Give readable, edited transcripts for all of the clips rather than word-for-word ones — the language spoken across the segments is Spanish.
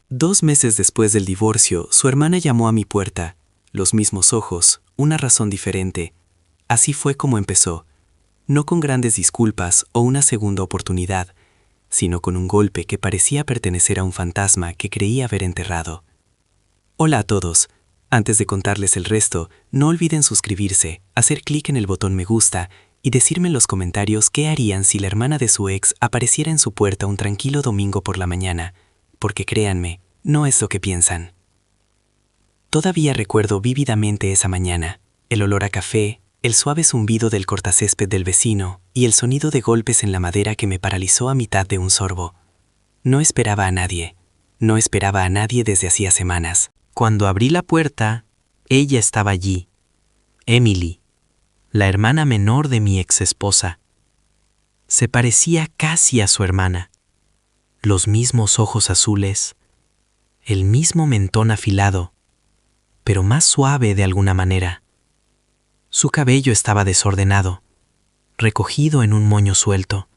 2 meses después del divorcio, su hermana llamó a mi puerta. Los mismos ojos, una razón diferente. Así fue como empezó. No con grandes disculpas o una segunda oportunidad, sino con un golpe que parecía pertenecer a un fantasma que creía haber enterrado. Hola a todos. Antes de contarles el resto, no olviden suscribirse, hacer clic en el botón me gusta y decirme en los comentarios qué harían si la hermana de su ex apareciera en su puerta un tranquilo domingo por la mañana, porque créanme, no es lo que piensan. Todavía recuerdo vívidamente esa mañana, el olor a café, el suave zumbido del cortacésped del vecino y el sonido de golpes en la madera que me paralizó a mitad de un sorbo. No esperaba a nadie desde hacía semanas. Cuando abrí la puerta, ella estaba allí, Emily, la hermana menor de mi exesposa. Se parecía casi a su hermana. Los mismos ojos azules, el mismo mentón afilado, pero más suave de alguna manera. Su cabello estaba desordenado, recogido en un moño suelto,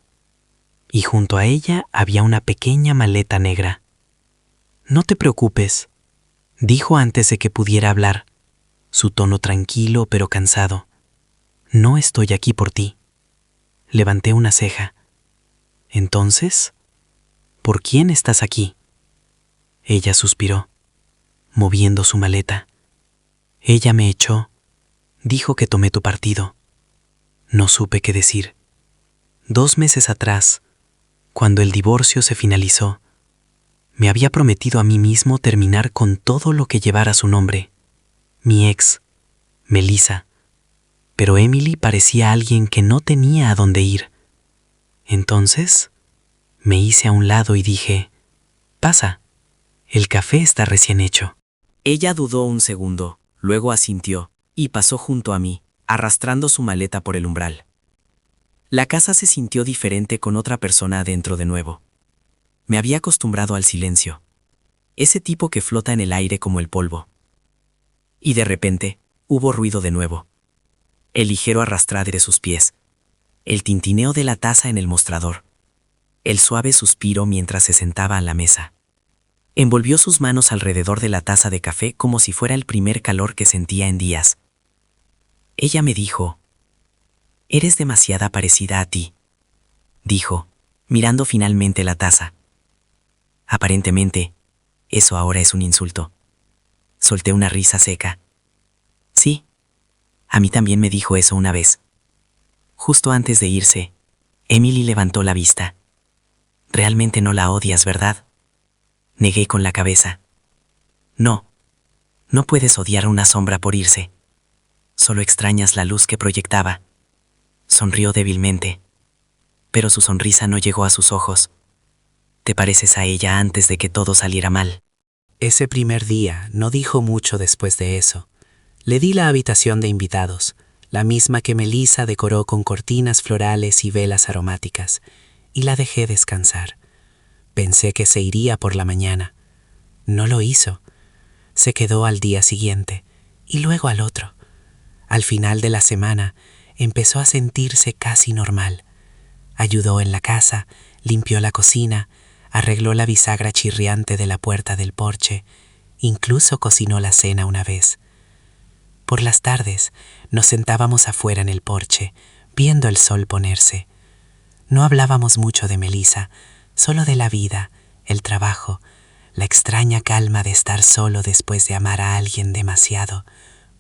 y junto a ella había una pequeña maleta negra. «No te preocupes», dijo antes de que pudiera hablar, su tono tranquilo pero cansado. «No estoy aquí por ti». Levanté una ceja. «¿Entonces? ¿Por quién estás aquí?» Ella suspiró, moviendo su maleta. «Ella me echó. Dijo que tomé tu partido». No supe qué decir. 2 meses atrás, cuando el divorcio se finalizó, me había prometido a mí mismo terminar con todo lo que llevara su nombre. Mi ex, Melissa. Pero Emily parecía alguien que no tenía a dónde ir. Entonces, me hice a un lado y dije, «Pasa, el café está recién hecho». Ella dudó un segundo, luego asintió, y pasó junto a mí, arrastrando su maleta por el umbral. La casa se sintió diferente con otra persona adentro de nuevo. Me había acostumbrado al silencio, ese tipo que flota en el aire como el polvo. Y de repente, hubo ruido de nuevo. El ligero arrastrar de sus pies, el tintineo de la taza en el mostrador, el suave suspiro mientras se sentaba a la mesa. Envolvió sus manos alrededor de la taza de café como si fuera el primer calor que sentía en días. Ella me dijo, «Eres demasiado parecida a ti», dijo, mirando finalmente la taza. Aparentemente, eso ahora es un insulto. Solté una risa seca. Sí, a mí también me dijo eso una vez. Justo antes de irse, Emily levantó la vista. «Realmente no la odias, ¿verdad?», negué con la cabeza. No puedes odiar a una sombra por irse. Solo extrañas la luz que proyectaba. Sonrió débilmente, pero su sonrisa no llegó a sus ojos. Te pareces a ella antes de que todo saliera mal. Ese primer día no dijo mucho después de eso. Le di la habitación de invitados, la misma que Melissa decoró con cortinas florales y velas aromáticas, y la dejé descansar. Pensé que se iría por la mañana. No lo hizo. Se quedó al día siguiente, y luego al otro. Al final de la semana, empezó a sentirse casi normal. Ayudó en la casa, limpió la cocina, arregló la bisagra chirriante de la puerta del porche, incluso cocinó la cena una vez. Por las tardes, nos sentábamos afuera en el porche, viendo el sol ponerse. No hablábamos mucho de Melissa, solo de la vida, el trabajo, la extraña calma de estar solo después de amar a alguien demasiado,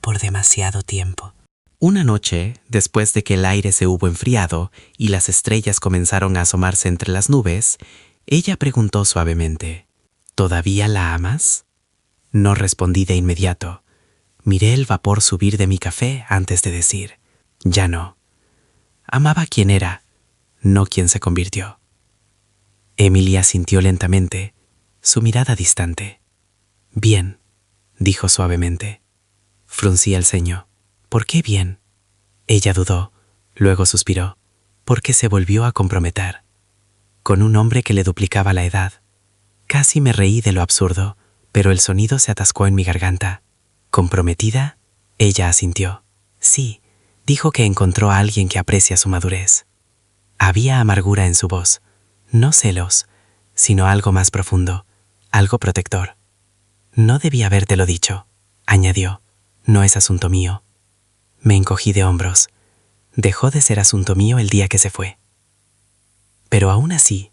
por demasiado tiempo. Una noche, después de que el aire se hubo enfriado y las estrellas comenzaron a asomarse entre las nubes, ella preguntó suavemente, «¿Todavía la amas?». No respondí de inmediato. Miré el vapor subir de mi café antes de decir, «Ya no». Amaba quien era, no quien se convirtió. Emily asintió lentamente, su mirada distante. «Bien», dijo suavemente. Fruncí el ceño. «¿Por qué bien?». Ella dudó, luego suspiró, porque se volvió a comprometer. Con un hombre que le duplicaba la edad. Casi me reí de lo absurdo, pero el sonido se atascó en mi garganta. ¿Comprometida? Ella asintió. Sí, dijo que encontró a alguien que aprecia su madurez. Había amargura en su voz, no celos, sino algo más profundo, algo protector. No debí habértelo dicho, añadió. No es asunto mío. Me encogí de hombros. Dejó de ser asunto mío el día que se fue. Pero aún así,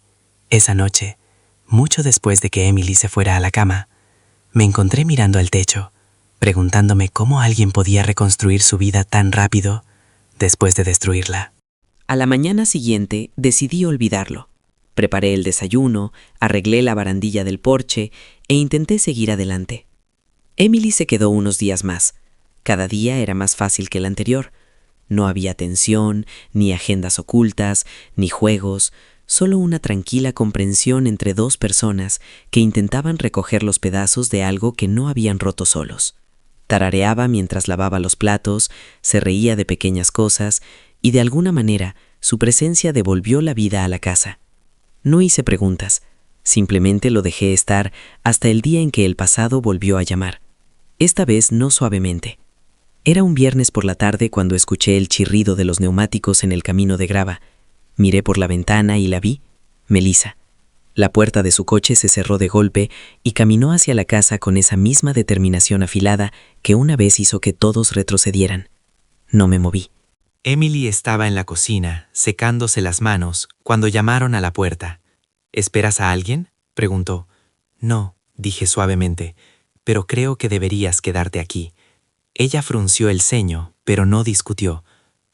esa noche, mucho después de que Emily se fuera a la cama, me encontré mirando al techo, preguntándome cómo alguien podía reconstruir su vida tan rápido después de destruirla. A la mañana siguiente decidí olvidarlo. Preparé el desayuno, arreglé la barandilla del porche e intenté seguir adelante. Emily se quedó unos días más. Cada día era más fácil que el anterior. No había tensión, ni agendas ocultas, ni juegos, solo una tranquila comprensión entre dos personas que intentaban recoger los pedazos de algo que no habían roto solos. Tarareaba mientras lavaba los platos, se reía de pequeñas cosas y de alguna manera su presencia devolvió la vida a la casa. No hice preguntas, simplemente lo dejé estar hasta el día en que el pasado volvió a llamar. Esta vez no suavemente. Era un viernes por la tarde cuando escuché el chirrido de los neumáticos en el camino de grava. Miré por la ventana y la vi, Melissa. La puerta de su coche se cerró de golpe y caminó hacia la casa con esa misma determinación afilada que una vez hizo que todos retrocedieran. No me moví. Emily estaba en la cocina, secándose las manos, cuando llamaron a la puerta. ¿Esperas a alguien?, preguntó. No, dije suavemente, pero creo que deberías quedarte aquí. Ella frunció el ceño, pero no discutió.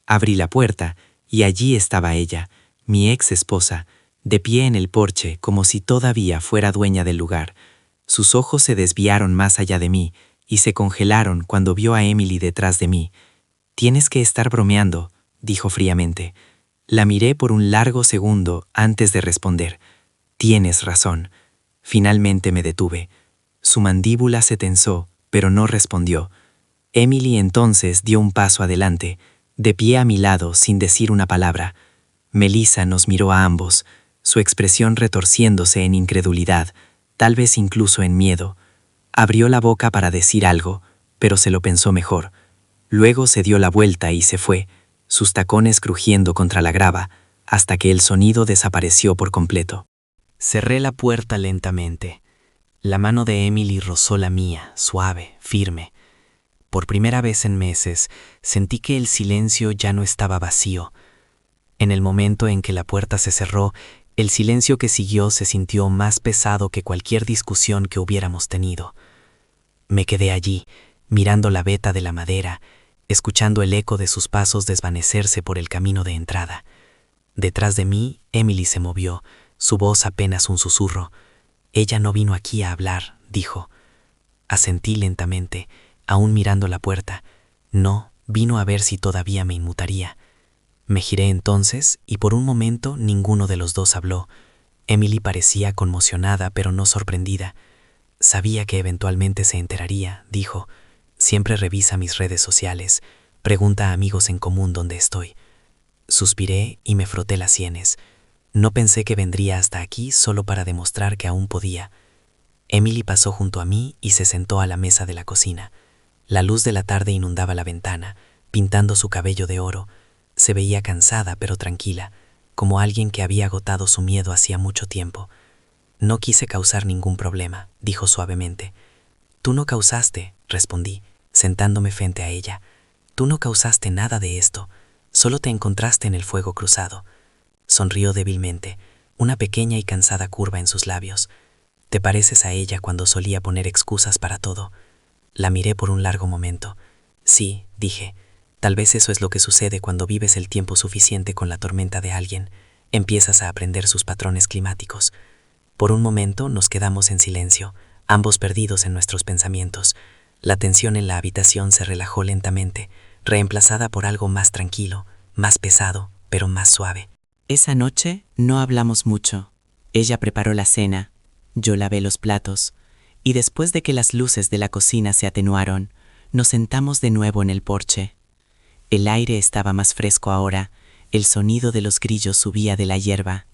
Abrí la puerta y allí estaba ella, mi ex esposa, de pie en el porche como si todavía fuera dueña del lugar. Sus ojos se desviaron más allá de mí y se congelaron cuando vio a Emily detrás de mí. «Tienes que estar bromeando», dijo fríamente. La miré por un largo segundo antes de responder. «Tienes razón». Finalmente me detuve. Su mandíbula se tensó, pero no respondió. Emily entonces dio un paso adelante, de pie a mi lado sin decir una palabra. Melissa nos miró a ambos, su expresión retorciéndose en incredulidad, tal vez incluso en miedo. Abrió la boca para decir algo, pero se lo pensó mejor. Luego se dio la vuelta y se fue, sus tacones crujiendo contra la grava, hasta que el sonido desapareció por completo. Cerré la puerta lentamente. La mano de Emily rozó la mía, suave, firme. Por primera vez en meses, sentí que el silencio ya no estaba vacío. En el momento en que la puerta se cerró, el silencio que siguió se sintió más pesado que cualquier discusión que hubiéramos tenido. Me quedé allí, mirando la veta de la madera, escuchando el eco de sus pasos desvanecerse por el camino de entrada. Detrás de mí, Emily se movió, su voz apenas un susurro. «Ella no vino aquí a hablar», dijo. Asentí lentamente, aún mirando la puerta. No, vino a ver si todavía me inmutaría. Me giré entonces y por un momento ninguno de los dos habló. Emily parecía conmocionada pero no sorprendida. Sabía que eventualmente se enteraría, dijo. Siempre revisa mis redes sociales, pregunta a amigos en común dónde estoy. Suspiré y me froté las sienes. No pensé que vendría hasta aquí solo para demostrar que aún podía. Emily pasó junto a mí y se sentó a la mesa de la cocina. La luz de la tarde inundaba la ventana, pintando su cabello de oro. Se veía cansada pero tranquila, como alguien que había agotado su miedo hacía mucho tiempo. «No quise causar ningún problema», dijo suavemente. «Tú no causaste», respondí, sentándome frente a ella. «Tú no causaste nada de esto, solo te encontraste en el fuego cruzado». Sonrió débilmente, una pequeña y cansada curva en sus labios. «Te pareces a ella cuando solía poner excusas para todo». La miré por un largo momento. «Sí», dije, «tal vez eso es lo que sucede cuando vives el tiempo suficiente con la tormenta de alguien. Empiezas a aprender sus patrones climáticos». Por un momento nos quedamos en silencio, ambos perdidos en nuestros pensamientos. La tensión en la habitación se relajó lentamente, reemplazada por algo más tranquilo, más pesado, pero más suave. Esa noche no hablamos mucho. Ella preparó la cena, yo lavé los platos, y después de que las luces de la cocina se atenuaron, nos sentamos de nuevo en el porche. El aire estaba más fresco ahora, el sonido de los grillos subía de la hierba.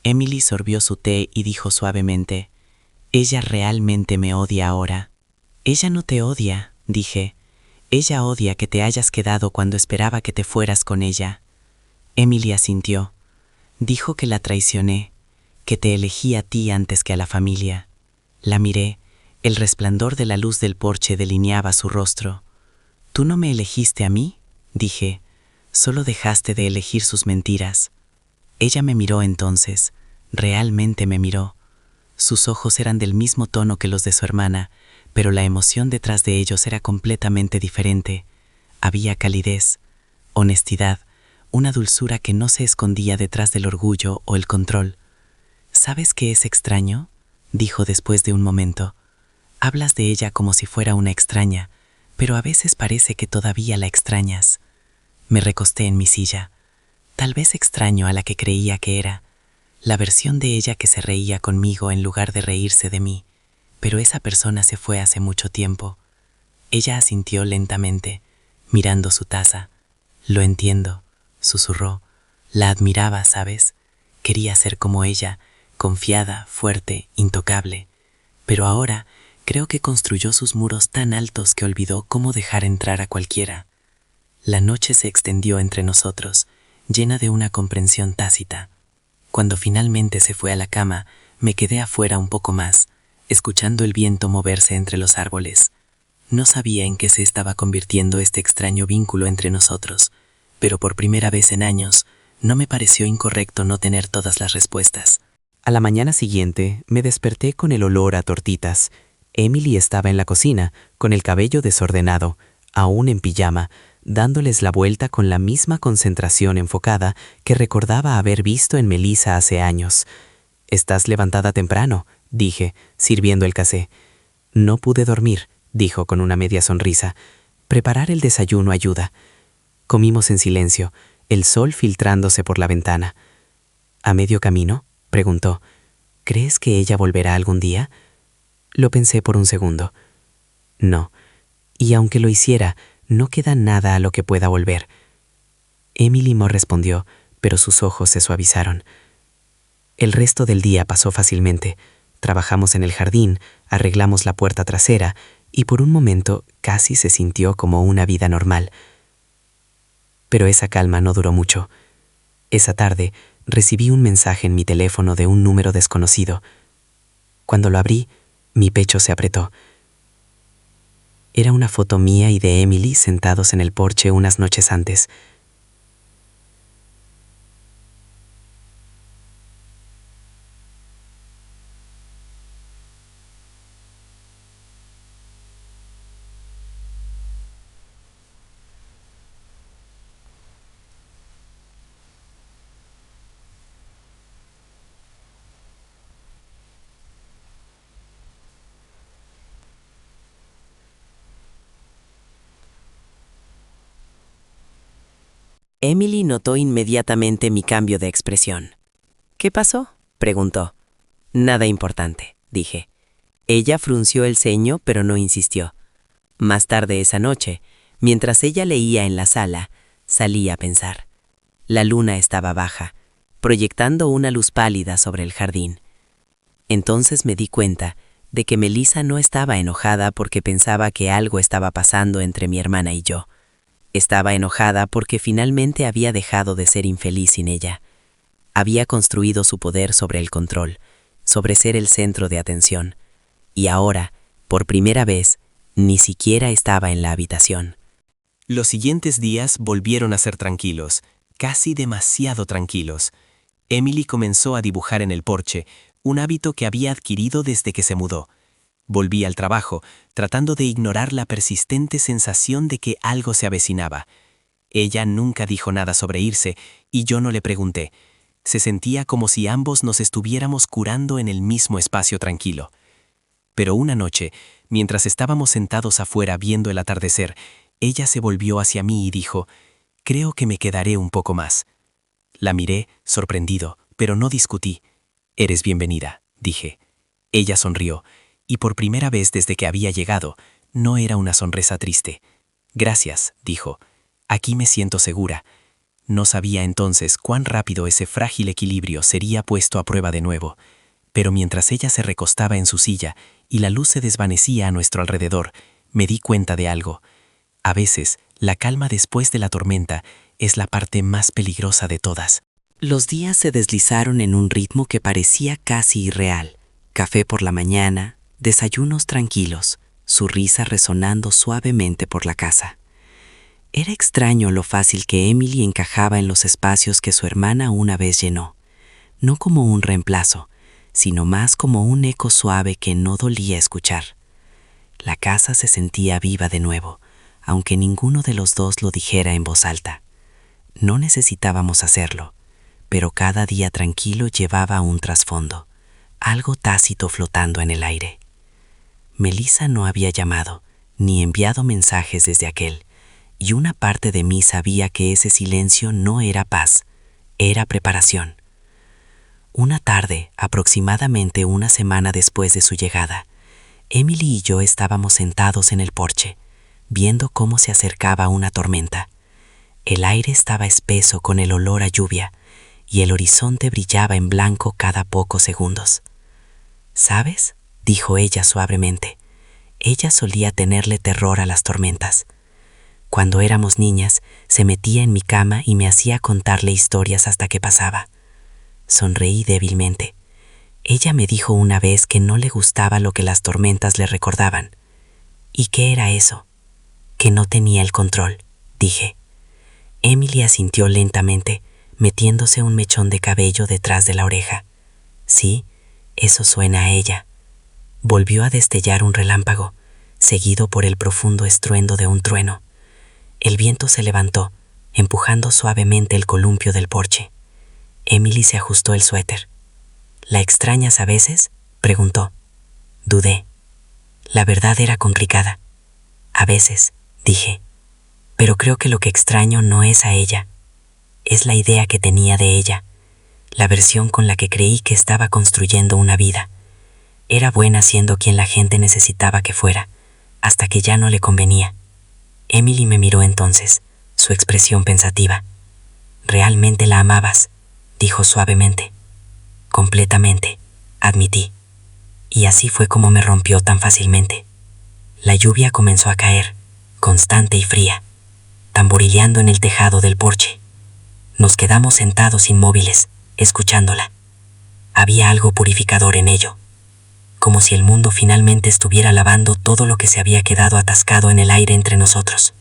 Emily sorbió su té y dijo suavemente, «Ella realmente me odia ahora». «Ella no te odia», dije. «Ella odia que te hayas quedado cuando esperaba que te fueras con ella». Emily asintió. Dijo que la traicioné, que te elegí a ti antes que a la familia. La miré, el resplandor de la luz del porche delineaba su rostro. «¿Tú no me elegiste a mí?», dije. «Solo dejaste de elegir sus mentiras». Ella me miró entonces, realmente me miró. Sus ojos eran del mismo tono que los de su hermana, pero la emoción detrás de ellos era completamente diferente. Había calidez, honestidad, una dulzura que no se escondía detrás del orgullo o el control. «¿Sabes qué es extraño?», dijo después de un momento. «Hablas de ella como si fuera una extraña, pero a veces parece que todavía la extrañas». Me recosté en mi silla. Tal vez extraño a la que creía que era, la versión de ella que se reía conmigo en lugar de reírse de mí, pero esa persona se fue hace mucho tiempo. Ella asintió lentamente, mirando su taza. «Lo entiendo», susurró. «La admiraba, ¿sabes? Quería ser como ella, confiada, fuerte, intocable. Pero ahora creo que construyó sus muros tan altos que olvidó cómo dejar entrar a cualquiera». La noche se extendió entre nosotros, llena de una comprensión tácita. Cuando finalmente se fue a la cama, me quedé afuera un poco más, escuchando el viento moverse entre los árboles. No sabía en qué se estaba convirtiendo este extraño vínculo entre nosotros, pero por primera vez en años, no me pareció incorrecto no tener todas las respuestas. A la mañana siguiente me desperté con el olor a tortitas. Emily estaba en la cocina, con el cabello desordenado, aún en pijama, dándoles la vuelta con la misma concentración enfocada que recordaba haber visto en Melissa hace años. «Estás levantada temprano», dije, sirviendo el café. «No pude dormir», dijo con una media sonrisa. «Preparar el desayuno ayuda». Comimos en silencio, el sol filtrándose por la ventana. «¿A medio camino?», preguntó. «¿Crees que ella volverá algún día?». Lo pensé por un segundo. «No. Y aunque lo hiciera, no queda nada a lo que pueda volver». Emily no respondió, pero sus ojos se suavizaron. El resto del día pasó fácilmente. Trabajamos en el jardín, arreglamos la puerta trasera y por un momento casi se sintió como una vida normal. Pero esa calma no duró mucho. Esa tarde recibí un mensaje en mi teléfono de un número desconocido. Cuando lo abrí, mi pecho se apretó. Era una foto mía y de Emily sentados en el porche unas noches antes. Emily notó inmediatamente mi cambio de expresión. «¿Qué pasó?», preguntó. «Nada importante», dije. Ella frunció el ceño, pero no insistió. Más tarde esa noche, mientras ella leía en la sala, salí a pensar. La luna estaba baja, proyectando una luz pálida sobre el jardín. Entonces me di cuenta de que Melissa no estaba enojada porque pensaba que algo estaba pasando entre mi hermana y yo. Estaba enojada porque finalmente había dejado de ser infeliz sin ella. Había construido su poder sobre el control, sobre ser el centro de atención. Y ahora, por primera vez, ni siquiera estaba en la habitación. Los siguientes días volvieron a ser tranquilos, casi demasiado tranquilos. Emily comenzó a dibujar en el porche, un hábito que había adquirido desde que se mudó. Volví al trabajo, tratando de ignorar la persistente sensación de que algo se avecinaba. Ella nunca dijo nada sobre irse, y yo no le pregunté. Se sentía como si ambos nos estuviéramos curando en el mismo espacio tranquilo. Pero una noche, mientras estábamos sentados afuera viendo el atardecer, ella se volvió hacia mí y dijo: «Creo que me quedaré un poco más». La miré, sorprendido, pero no discutí. «Eres bienvenida», dije. Ella sonrió. Y por primera vez desde que había llegado, no era una sonrisa triste. «Gracias», dijo. «Aquí me siento segura». No sabía entonces cuán rápido ese frágil equilibrio sería puesto a prueba de nuevo. Pero mientras ella se recostaba en su silla y la luz se desvanecía a nuestro alrededor, me di cuenta de algo. A veces, la calma después de la tormenta es la parte más peligrosa de todas. Los días se deslizaron en un ritmo que parecía casi irreal. Café por la mañana, Desayunos tranquilos, su risa resonando suavemente por la casa. Era extraño lo fácil que Emily encajaba en los espacios que su hermana una vez llenó, no como un reemplazo, sino más como un eco suave que no dolía escuchar. La casa se sentía viva de nuevo, aunque ninguno de los dos lo dijera en voz alta. No necesitábamos hacerlo, pero cada día tranquilo llevaba un trasfondo, algo tácito flotando en el aire. Melissa no había llamado, ni enviado mensajes desde aquel, y una parte de mí sabía que ese silencio no era paz, era preparación. Una tarde, aproximadamente una semana después de su llegada, Emily y yo estábamos sentados en el porche, viendo cómo se acercaba una tormenta. El aire estaba espeso con el olor a lluvia, y el horizonte brillaba en blanco cada pocos segundos. ¿Sabes?, dijo ella suavemente. Ella solía tenerle terror a las tormentas. Cuando éramos niñas, se metía en mi cama y me hacía contarle historias hasta que pasaba. Sonreí débilmente. Ella me dijo una vez que no le gustaba lo que las tormentas le recordaban. ¿Y qué era eso? Que no tenía el control, dije. Emily asintió lentamente, metiéndose un mechón de cabello detrás de la oreja. Sí, eso suena a ella. Volvió a destellar un relámpago, seguido por el profundo estruendo de un trueno. El viento se levantó, empujando suavemente el columpio del porche. Emily se ajustó el suéter. ¿La extrañas a veces?, preguntó. Dudé. La verdad era complicada. A veces, dije. Pero creo que lo que extraño no es a ella. Es la idea que tenía de ella, la versión con la que creí que estaba construyendo una vida. Era buena siendo quien la gente necesitaba que fuera, hasta que ya no le convenía. Emily me miró entonces, su expresión pensativa. «¿Realmente la amabas?», dijo suavemente. «Completamente», admití. Y así fue como me rompió tan fácilmente. La lluvia comenzó a caer, constante y fría, tamborileando en el tejado del porche. Nos quedamos sentados inmóviles, escuchándola. Había algo purificador en ello, como si el mundo finalmente estuviera lavando todo lo que se había quedado atascado en el aire entre nosotros.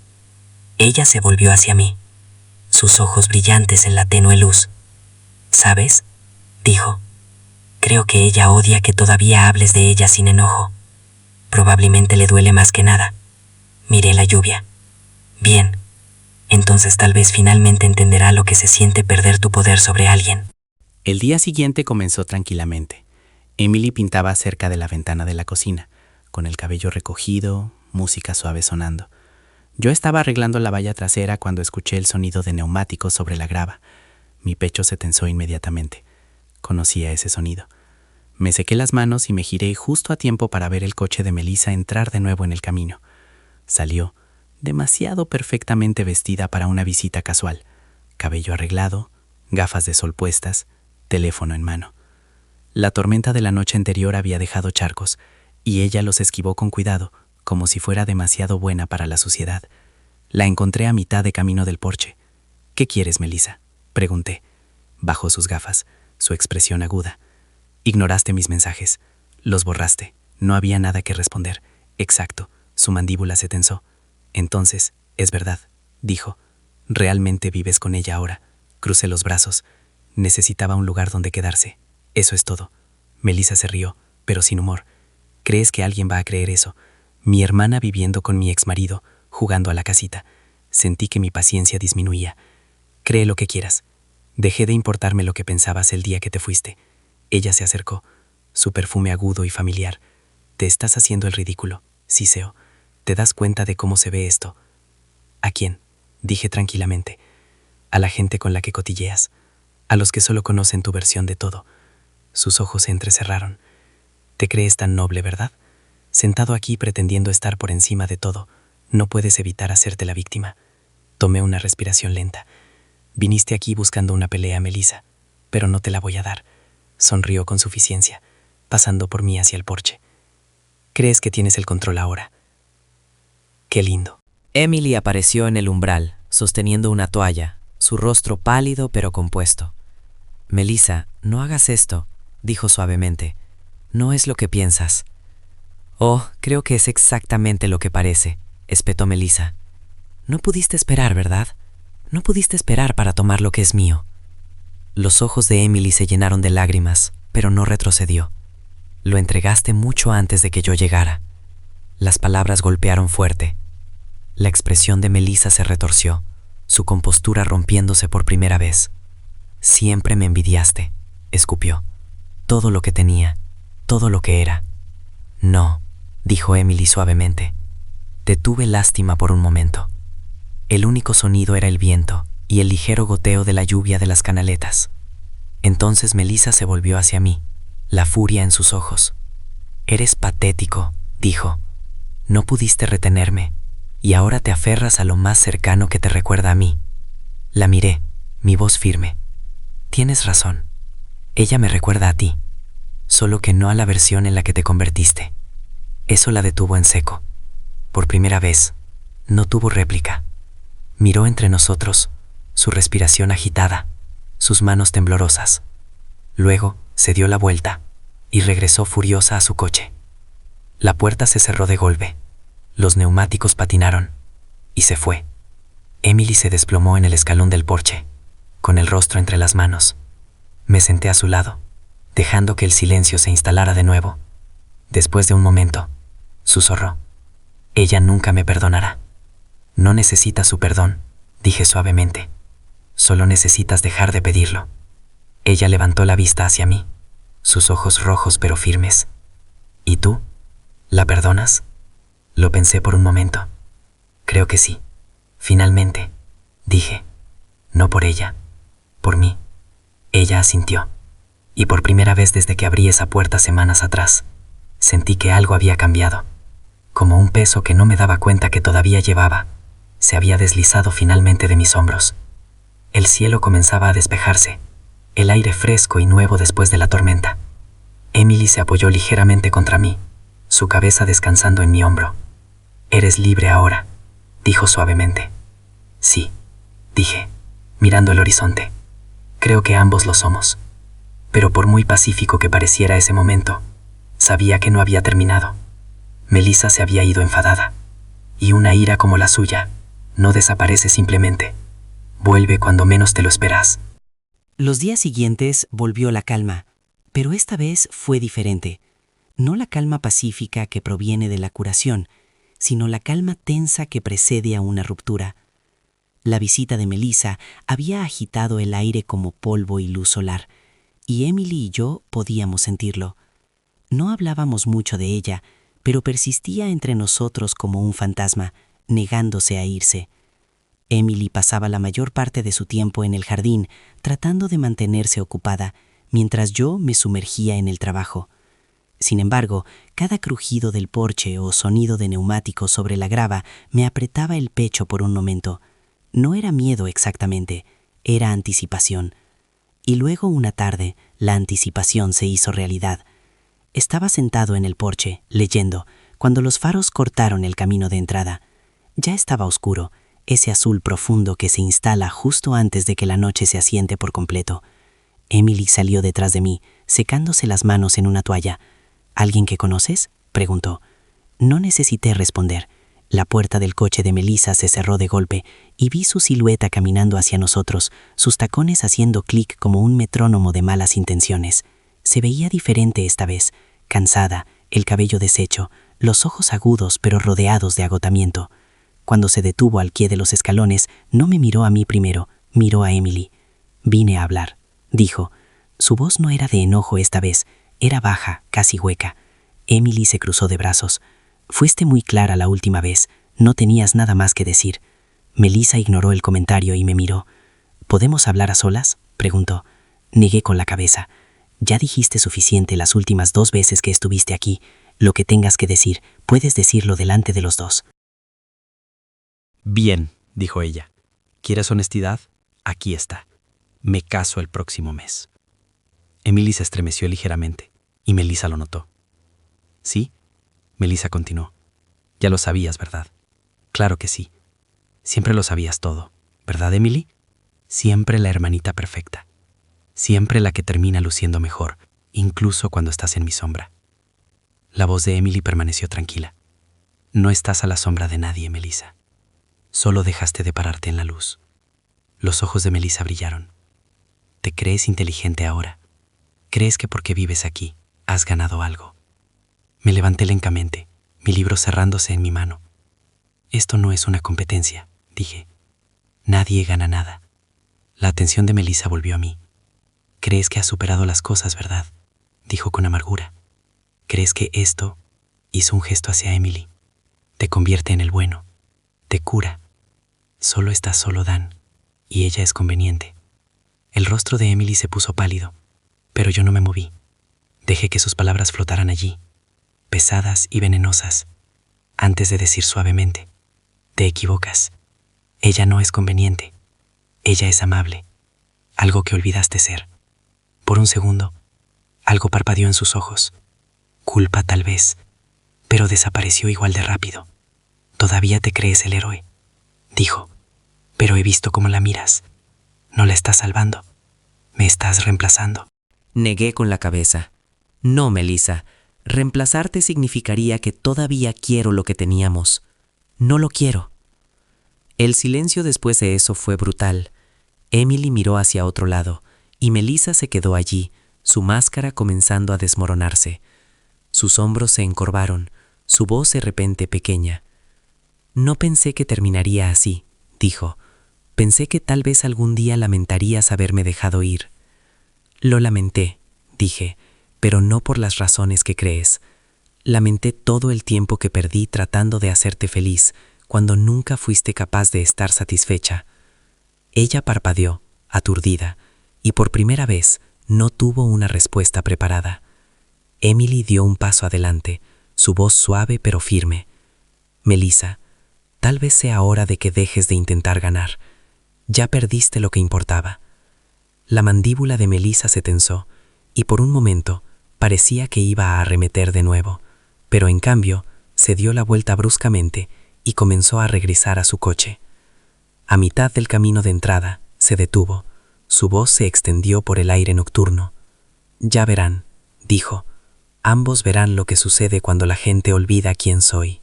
Ella se volvió hacia mí, sus ojos brillantes en la tenue luz. «¿Sabes?», dijo. «Creo que ella odia que todavía hables de ella sin enojo. Probablemente le duele más que nada». Miré la lluvia. «Bien, entonces tal vez finalmente entenderá lo que se siente perder tu poder sobre alguien». El día siguiente comenzó tranquilamente. Emily pintaba cerca de la ventana de la cocina, con el cabello recogido, música suave sonando. Yo estaba arreglando la valla trasera cuando escuché el sonido de neumáticos sobre la grava. Mi pecho se tensó inmediatamente. Conocía ese sonido. Me sequé las manos y me giré justo a tiempo para ver el coche de Melissa entrar de nuevo en el camino. Salió, demasiado perfectamente vestida para una visita casual. Cabello arreglado, gafas de sol puestas, teléfono en mano. La tormenta de la noche anterior había dejado charcos, y ella los esquivó con cuidado, como si fuera demasiado buena para la suciedad. La encontré a mitad de camino del porche. «¿Qué quieres, Melissa?», pregunté. Bajó sus gafas, su expresión aguda. «Ignoraste mis mensajes. Los borraste. No había nada que responder». «Exacto». Su mandíbula se tensó. «Entonces, es verdad», dijo. «Realmente vives con ella ahora». Crucé los brazos. Necesitaba un lugar donde quedarse. Eso es todo. Melissa se rió, pero sin humor. ¿Crees que alguien va a creer eso? Mi hermana viviendo con mi exmarido, jugando a la casita. Sentí que mi paciencia disminuía. Cree lo que quieras. Dejé de importarme lo que pensabas el día que te fuiste. Ella se acercó, su perfume agudo y familiar. Te estás haciendo el ridículo, siseó. ¿Te das cuenta de cómo se ve esto? ¿A quién?, dije tranquilamente. A la gente con la que cotilleas, a los que solo conocen tu versión de todo. Sus ojos se entrecerraron. Te crees tan noble, ¿verdad? Sentado aquí pretendiendo estar por encima de todo, no puedes evitar hacerte la víctima. Tomé una respiración lenta. Viniste aquí buscando una pelea, Melissa, pero no te la voy a dar. Sonrió con suficiencia, pasando por mí hacia el porche. Crees que tienes el control ahora. Qué lindo. Emily apareció en el umbral, sosteniendo una toalla, su rostro pálido pero compuesto. «Melissa, no hagas esto», dijo suavemente. «No es lo que piensas». Oh, creo que es exactamente lo que parece, espetó Melissa. No pudiste esperar, ¿verdad? No pudiste esperar para tomar lo que es mío. Los ojos de Emily se llenaron de lágrimas, pero no retrocedió. Lo entregaste mucho antes de que yo llegara. Las palabras golpearon fuerte. La expresión de Melissa se retorció, su compostura rompiéndose por primera vez. Siempre me envidiaste, escupió. Todo lo que tenía, todo lo que era. No, dijo Emily suavemente. Te tuve lástima por un momento. El único sonido era el viento y el ligero goteo de la lluvia de las canaletas. Entonces Melissa se volvió hacia mí, la furia en sus ojos. Eres patético, dijo. No pudiste retenerme, y ahora te aferras a lo más cercano que te recuerda a mí. La miré, mi voz firme. Tienes razón. Ella me recuerda a ti, solo que no a la versión en la que te convertiste. Eso la detuvo en seco. Por primera vez, no tuvo réplica. Miró entre nosotros, su respiración agitada, sus manos temblorosas. Luego se dio la vuelta y regresó furiosa a su coche. La puerta se cerró de golpe, los neumáticos patinaron y se fue. Emily se desplomó en el escalón del porche, con el rostro entre las manos. Me senté a su lado, dejando que el silencio se instalara de nuevo. Después de un momento, susurró. Ella nunca me perdonará. No necesitas su perdón, dije suavemente. Solo necesitas dejar de pedirlo. Ella levantó la vista hacia mí, sus ojos rojos pero firmes. ¿Y tú? ¿La perdonas? Lo pensé por un momento. Creo que sí. Finalmente, dije. No por ella, por mí. Ella asintió. Y por primera vez desde que abrí esa puerta semanas atrás, sentí que algo había cambiado. Como un peso que no me daba cuenta que todavía llevaba, se había deslizado finalmente de mis hombros. El cielo comenzaba a despejarse, el aire fresco y nuevo después de la tormenta. Emily se apoyó ligeramente contra mí, su cabeza descansando en mi hombro. Eres libre ahora, dijo suavemente. Sí, dije, mirando el horizonte. Creo que ambos lo somos. Pero por muy pacífico que pareciera ese momento, sabía que no había terminado. Melissa se había ido enfadada, y una ira como la suya no desaparece simplemente. Vuelve cuando menos te lo esperas. Los días siguientes volvió la calma, pero esta vez fue diferente. No la calma pacífica que proviene de la curación, sino la calma tensa que precede a una ruptura. La visita de Melissa había agitado el aire como polvo y luz solar, y Emily y yo podíamos sentirlo. No hablábamos mucho de ella, pero persistía entre nosotros como un fantasma, negándose a irse. Emily pasaba la mayor parte de su tiempo en el jardín, tratando de mantenerse ocupada, mientras yo me sumergía en el trabajo. Sin embargo, cada crujido del porche o sonido de neumáticos sobre la grava me apretaba el pecho por un momento. No era miedo exactamente, era anticipación. Y luego una tarde, la anticipación se hizo realidad. Estaba sentado en el porche, leyendo, cuando los faros cortaron el camino de entrada. Ya estaba oscuro, ese azul profundo que se instala justo antes de que la noche se asiente por completo. Emily salió detrás de mí, secándose las manos en una toalla. ¿Alguien que conoces?, preguntó. No necesité responder. La puerta del coche de Melissa se cerró de golpe y vi su silueta caminando hacia nosotros, sus tacones haciendo clic como un metrónomo de malas intenciones. Se veía diferente esta vez, cansada, el cabello deshecho, los ojos agudos pero rodeados de agotamiento. Cuando se detuvo al pie de los escalones, no me miró a mí primero, miró a Emily. Vine a hablar, dijo. Su voz no era de enojo esta vez, era baja, casi hueca. Emily se cruzó de brazos. Fuiste muy clara la última vez, no tenías nada más que decir. Melissa ignoró el comentario y me miró. ¿Podemos hablar a solas?, preguntó. Negué con la cabeza. Ya dijiste suficiente las últimas 2 veces que estuviste aquí. Lo que tengas que decir, puedes decirlo delante de los dos. Bien, dijo ella. ¿Quieres honestidad? Aquí está. Me caso el próximo mes. Emily se estremeció ligeramente, y Melissa lo notó. ¿Sí? Melissa continuó. Ya lo sabías, ¿verdad? Claro que sí. Siempre lo sabías todo, ¿verdad, Emily? Siempre la hermanita perfecta. Siempre la que termina luciendo mejor, incluso cuando estás en mi sombra. La voz de Emily permaneció tranquila. No estás a la sombra de nadie, Melissa. Solo dejaste de pararte en la luz. Los ojos de Melissa brillaron. Te crees inteligente ahora. Crees que porque vives aquí, has ganado algo. Me levanté lentamente, mi libro cerrándose en mi mano. Esto no es una competencia, dije. Nadie gana nada. La atención de Melissa volvió a mí. Crees que has superado las cosas, ¿verdad? Dijo con amargura. ¿Crees que esto hizo un gesto hacia Emily? Te convierte en el bueno. Te cura. Solo estás solo, Dan, y ella es conveniente. El rostro de Emily se puso pálido, pero yo no me moví. Dejé que sus palabras flotaran allí, pesadas y venenosas, antes de decir suavemente: te equivocas. Ella no es conveniente. Ella es amable. Algo que olvidaste ser. Por un segundo, algo parpadeó en sus ojos. Culpa tal vez, pero desapareció igual de rápido. Todavía te crees el héroe, dijo, pero he visto cómo la miras. No la estás salvando. Me estás reemplazando. Negué con la cabeza. No, Melissa. Reemplazarte significaría que todavía quiero lo que teníamos. No lo quiero. El silencio después de eso fue brutal. Emily miró hacia otro lado, y Melissa se quedó allí, su máscara comenzando a desmoronarse. Sus hombros se encorvaron, su voz de repente pequeña. No pensé que terminaría así, dijo. Pensé que tal vez algún día lamentarías haberme dejado ir. Lo lamenté, dije, pero no por las razones que crees. Lamenté todo el tiempo que perdí tratando de hacerte feliz, cuando nunca fuiste capaz de estar satisfecha. Ella parpadeó, aturdida, y por primera vez no tuvo una respuesta preparada. Emily dio un paso adelante, su voz suave pero firme. Melissa, tal vez sea hora de que dejes de intentar ganar. Ya perdiste lo que importaba. La mandíbula de Melissa se tensó, y por un momento parecía que iba a arremeter de nuevo, pero en cambio se dio la vuelta bruscamente y comenzó a regresar a su coche. A mitad del camino de entrada, se detuvo. Su voz se extendió por el aire nocturno. Ya verán, dijo. Ambos verán lo que sucede cuando la gente olvida quién soy.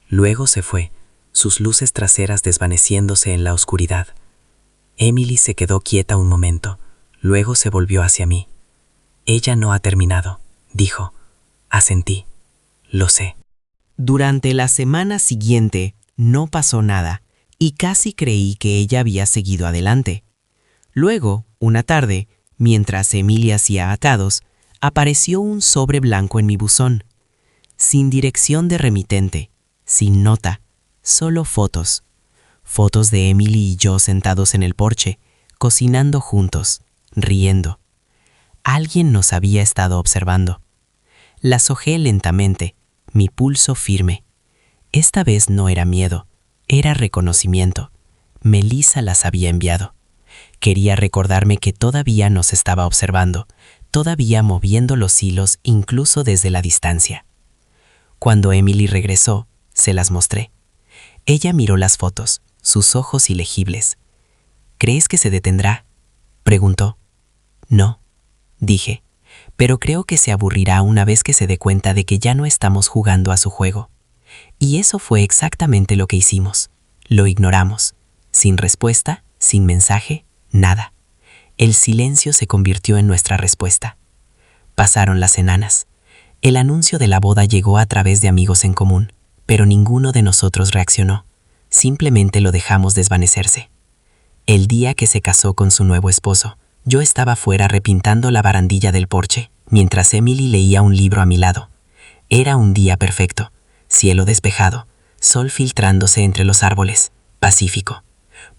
Luego se fue, sus luces traseras desvaneciéndose en la oscuridad. Emily se quedó quieta un momento, luego se volvió hacia mí. Ella no ha terminado, dijo. Asentí. Lo sé. Durante la semana siguiente no pasó nada y casi creí que ella había seguido adelante. Luego, una tarde, mientras Emily hacía atados, apareció un sobre blanco en mi buzón. Sin dirección de remitente, sin nota, solo fotos. Fotos de Emily y yo sentados en el porche, cocinando juntos, riendo. Alguien nos había estado observando. Las hojeé lentamente, mi pulso firme. Esta vez no era miedo, era reconocimiento. Melissa las había enviado. Quería recordarme que todavía nos estaba observando, todavía moviendo los hilos incluso desde la distancia. Cuando Emily regresó, se las mostré. Ella miró las fotos, sus ojos ilegibles. ¿Crees que se detendrá?, preguntó. No, dije, pero creo que se aburrirá una vez que se dé cuenta de que ya no estamos jugando a su juego. Y eso fue exactamente lo que hicimos. Lo ignoramos. Sin respuesta, sin mensaje, nada. El silencio se convirtió en nuestra respuesta. Pasaron las semanas. El anuncio de la boda llegó a través de amigos en común, pero ninguno de nosotros reaccionó. Simplemente lo dejamos desvanecerse. El día que se casó con su nuevo esposo, yo estaba fuera repintando la barandilla del porche, mientras Emily leía un libro a mi lado. Era un día perfecto, cielo despejado, sol filtrándose entre los árboles, pacífico.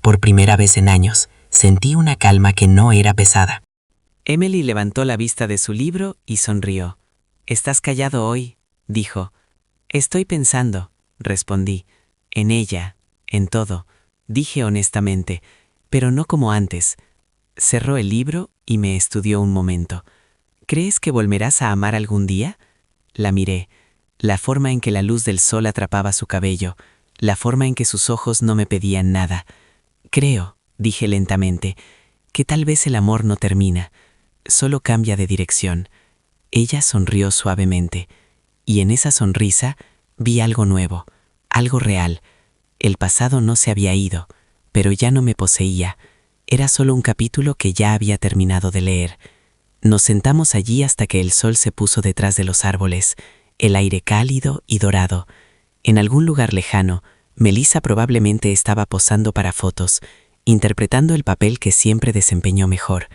Por primera vez en años, sentí una calma que no era pesada. Emily levantó la vista de su libro y sonrió. «¿Estás callado hoy?», dijo. «Estoy pensando», respondí. «En ella, en todo», dije honestamente, pero no como antes. Cerró el libro y me estudió un momento. «¿Crees que volverás a amar algún día?». La miré, la forma en que la luz del sol atrapaba su cabello, la forma en que sus ojos no me pedían nada. «Creo», dije lentamente, «que tal vez el amor no termina, solo cambia de dirección». Ella sonrió suavemente. y en esa sonrisa vi algo nuevo, algo real. El pasado no se había ido, pero ya no me poseía. Era solo un capítulo que ya había terminado de leer. Nos sentamos allí hasta que el sol se puso detrás de los árboles, el aire cálido y dorado. En algún lugar lejano, Melissa probablemente estaba posando para fotos, interpretando el papel que siempre desempeñó mejor.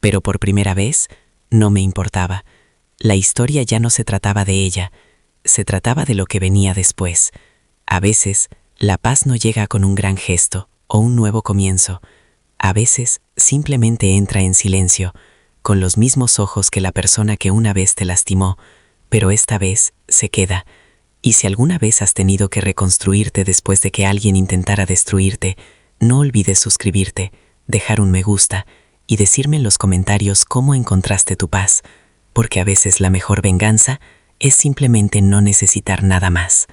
Pero por primera vez, no me importaba. La historia ya no se trataba de ella, se trataba de lo que venía después. A veces, la paz no llega con un gran gesto o un nuevo comienzo. A veces, simplemente entra en silencio, con los mismos ojos que la persona que una vez te lastimó, pero esta vez se queda. Y si alguna vez has tenido que reconstruirte después de que alguien intentara destruirte, no olvides suscribirte, dejar un me gusta y decirme en los comentarios cómo encontraste tu paz, porque a veces la mejor venganza es simplemente no necesitar nada más.